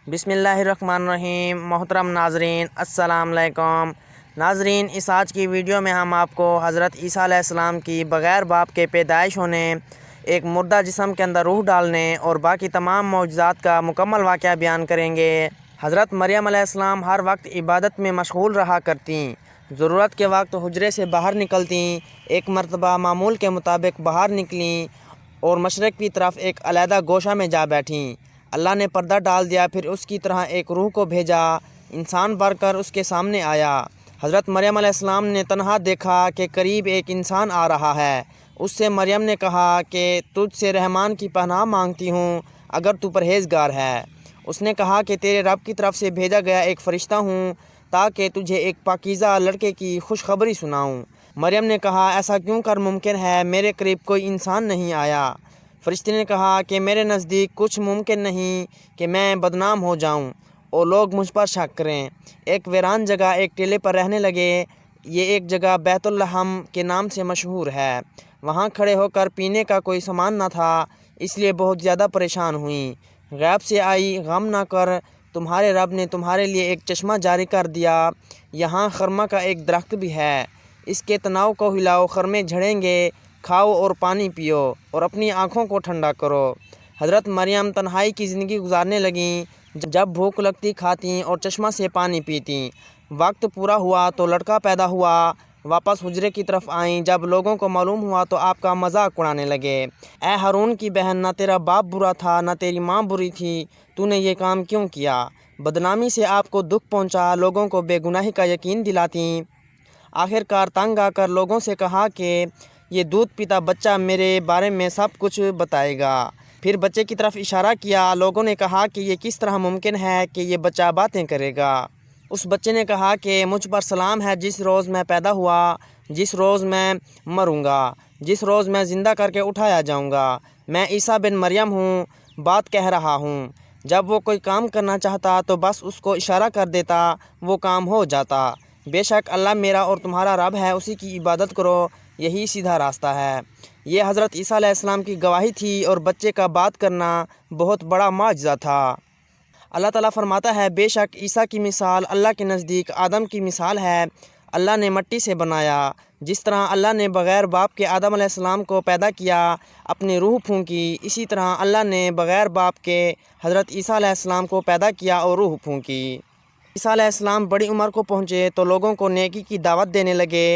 बिस्मिल्लाहिर्रहमानिर्रहीम। मोहतरम नाजरीन, अस्सलाम वालेकुम। नाजरीन, इस आज की वीडियो में हम आपको हज़रत ईसा अलैहिस्सलाम की बग़ैर बाप के पैदाइश होने, एक मुर्दा जिस्म के अंदर रूह डालने और बाकी तमाम मौजज़ात का मुकम्मल वाक़या बयान करेंगे। हज़रत मरियम अलैहिस्सलाम हर वक्त इबादत में मशगूल रहा करती। ज़रूरत के वक्त हुजरे से बाहर निकलती। एक मरतबा मामूल के मुताबिक बाहर निकली और मशरक़ की तरफ एक अलहदा गोशा में जा बैठी। अल्लाह ने पर्दा डाल दिया, फिर उसकी तरह एक रूह को भेजा, इंसान बनकर उसके सामने आया। हज़रत मरियम अलैहिस्सलाम ने तन्हा देखा कि करीब एक इंसान आ रहा है। उससे मरियम ने कहा कि तुझसे रहमान की पनाह मांगती हूँ अगर तू परहेज़गार है। उसने कहा कि तेरे रब की तरफ से भेजा गया एक फ़रिश्ता हूँ ताकि तुझे एक पाकीज़ा लड़के की खुशखबरी सुनाऊँ। मरियम ने कहा, ऐसा क्यों कर मुमकिन है, मेरे करीब कोई इंसान नहीं आया। फ़रिश्ते ने कहा कि मेरे नज़दीक कुछ मुमकिन नहीं कि मैं बदनाम हो जाऊं और लोग मुझ पर शक करें। एक वीरान जगह एक टीले पर रहने लगे। ये एक जगह बैतुल लहम के नाम से मशहूर है। वहाँ खड़े होकर पीने का कोई सामान न था, इसलिए बहुत ज़्यादा परेशान हुई। गैब से आई, गम ना कर, तुम्हारे रब ने तुम्हारे लिए एक चश्मा जारी कर दिया। यहाँ खरमा का एक दरख्त भी है, इसके तनाव को हिलाओ, खरमे झड़ेंगे, खाओ और पानी पियो और अपनी आँखों को ठंडा करो। हज़रत मरियम तन्हाई की ज़िंदगी गुजारने लगीं। जब भूख लगती खातीं और चश्मा से पानी पीतीं। वक्त पूरा हुआ तो लड़का पैदा हुआ। वापस हुजरे की तरफ आईं। जब लोगों को मालूम हुआ तो आपका मजाक उड़ाने लगे। ए हारून की बहन, ना तेरा बाप बुरा था ना तेरी माँ बुरी थी, तूने ये काम क्यों किया? बदनामी से आपको दुख पहुँचा, लोगों को बेगुनाही का यकीन दिलाती। आखिरकार तंग आकर लोगों से कहा कि ये दूध पीता बच्चा मेरे बारे में सब कुछ बताएगा। फिर बच्चे की तरफ इशारा किया। लोगों ने कहा कि ये किस तरह मुमकिन है कि ये बच्चा बातें करेगा। उस बच्चे ने कहा कि मुझ पर सलाम है जिस रोज़ मैं पैदा हुआ, जिस रोज़ मैं मरूंगा, जिस रोज़ मैं ज़िंदा करके उठाया जाऊंगा। मैं ईसा बिन मरियम हूँ, बात कह रहा हूँ। जब वो कोई काम करना चाहता तो बस उसको इशारा कर देता, वो काम हो जाता। बेशक अल्लाह मेरा और तुम्हारा रब है, उसी की इबादत करो, यही सीधा रास्ता है। ये हज़रत ईसा अलैहिस्सलाम की गवाही थी और बच्चे का बात करना बहुत बड़ा माजज़ा था। अल्लाह ताला फरमाता है, बेशक ईसा की मिसाल अल्लाह के नज़दीक आदम की मिसाल है। अल्लाह ने मिट्टी से बनाया। जिस तरह अल्लाह ने बग़ैर बाप के आदम अलैहिस्सलाम को पैदा किया, अपनी रूह फूंकी, इसी तरह अल्लाह ने बग़ैर बाप के हज़रत ईसा अलैहिस्सलाम को पैदा किया और रूह फूंकी। ईसा अलैहिस्सलाम बड़ी उम्र को पहुँचे तो लोगों को नेकी की दावत देने लगे।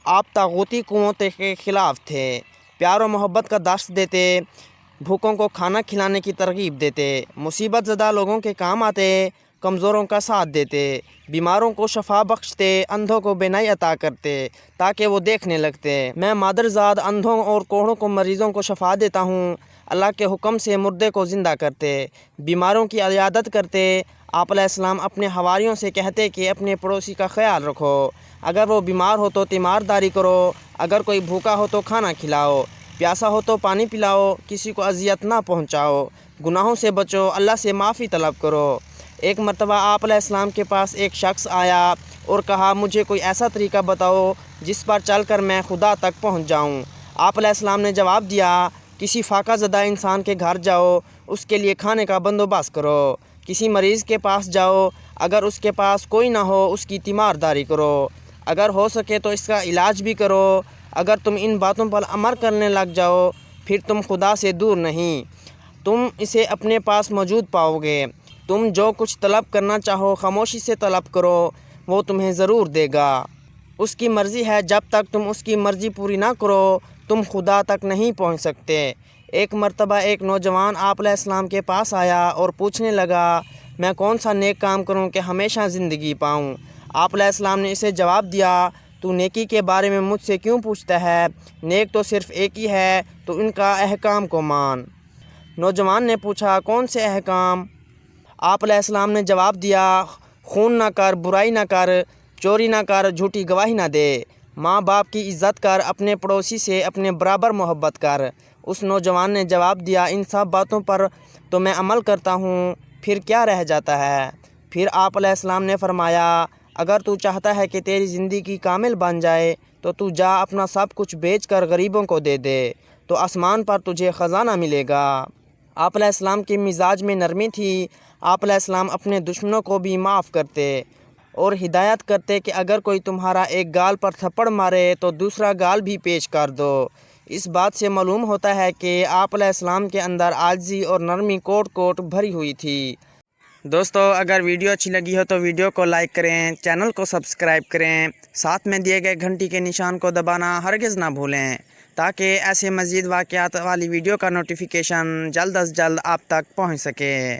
आप तागूती कुव्वतों के ख़िलाफ़ थे, प्यार और मोहब्बत का दर्स देते, भूखों को खाना खिलाने की तरगीब देते, मुसीबत ज़दा लोगों के काम आते, कमज़ोरों का साथ देते, बीमारों को शफा बख्शते, अंधों को बेनाई अता करते ताकि वो देखने लगते। मैं मादरजाद अंधों और कोढ़ों को मरीज़ों को शफा देता हूँ। अल्लाह के हुक्म से मुर्दे को ज़िंदा करते, बीमारों की इयादत करते। आप अलैहिस्सलाम अपने हवारियों से कहते कि अपने पड़ोसी का ख्याल रखो, अगर वो बीमार हो तो तीमारदारी करो, अगर कोई भूखा हो तो खाना खिलाओ, प्यासा हो तो पानी पिलाओ, किसी को अजियत ना पहुँचाओ, गुनाहों से बचो, अल्लाह से माफ़ी तलब करो। एक मरतबा आप अलैहिस्सलाम के पास एक शख्स आया और कहा, मुझे कोई ऐसा तरीका बताओ जिस पर चलकर मैं खुदा तक पहुँच जाऊँ। आप अलैहिस्सलाम ने जवाब दिया, किसी फाका ज़दा इंसान के घर जाओ, उसके लिए खाने का बंदोबस्त करो। किसी मरीज़ के पास जाओ, अगर उसके पास कोई ना हो उसकी तीमारदारी करो, अगर हो सके तो इसका इलाज भी करो। अगर तुम इन बातों पर अमल करने लग जाओ फिर तुम खुदा से दूर नहीं, तुम इसे अपने पास मौजूद पाओगे। तुम जो कुछ तलब करना चाहो खामोशी से तलब करो, वो तुम्हें ज़रूर देगा। उसकी मर्ज़ी है, जब तक तुम उसकी मर्ज़ी पूरी ना करो तुम खुदा तक नहीं पहुंच सकते। एक मरतबा एक नौजवान आप अलैहिस्सलाम के पास आया और पूछने लगा, मैं कौन सा नेक काम करूं कि हमेशा ज़िंदगी पाऊं? आप अलैहिस्सलाम ने इसे जवाब दिया, तू नेकी के बारे में मुझसे क्यों पूछता है? नेक तो सिर्फ़ एक ही है, तो इनका अहकाम को मान। नौजवान ने पूछा, कौन से अहकाम? आप अलैहिस्सलाम ने जवाब दिया, खून ना कर, बुराई ना कर, चोरी ना कर, झूठी गवाही ना दे, माँ बाप की इज़्ज़त कर, अपने पड़ोसी से अपने बराबर मोहब्बत कर। उस नौजवान ने जवाब दिया, इन सब बातों पर तो मैं अमल करता हूँ, फिर क्या रह जाता है? फिर आप अलैहिस्सलाम ने फरमाया, अगर तू चाहता है कि तेरी ज़िंदगी कामिल बन जाए तो तू जा अपना सब कुछ बेच कर गरीबों को दे दे, तो आसमान पर तुझे ख़जाना मिलेगा। आप अलैहिस्सलाम के मिजाज में नरमी थी। آپ علیہ السلام اپنے دشمنوں کو بھی معاف کرتے اور ہدایت کرتے کہ اگر کوئی تمہارا ایک گال پر تھپڑ مارے تو دوسرا گال بھی پیش کر دو۔ اس بات سے معلوم ہوتا ہے کہ آپ علیہ السلام کے اندر عاجزی اور نرمی کوٹ کوٹ بھری ہوئی تھی۔ دوستو اگر ویڈیو اچھی لگی ہو تو ویڈیو کو لائک کریں، چینل کو سبسکرائب کریں، ساتھ میں دیے گئے گھنٹی کے نشان کو دبانا ہرگز نہ بھولیں تاکہ ایسے مزید واقعات والی ویڈیو کا نوٹیفیکیشن جلد از جلد آپ تک پہنچ سکے۔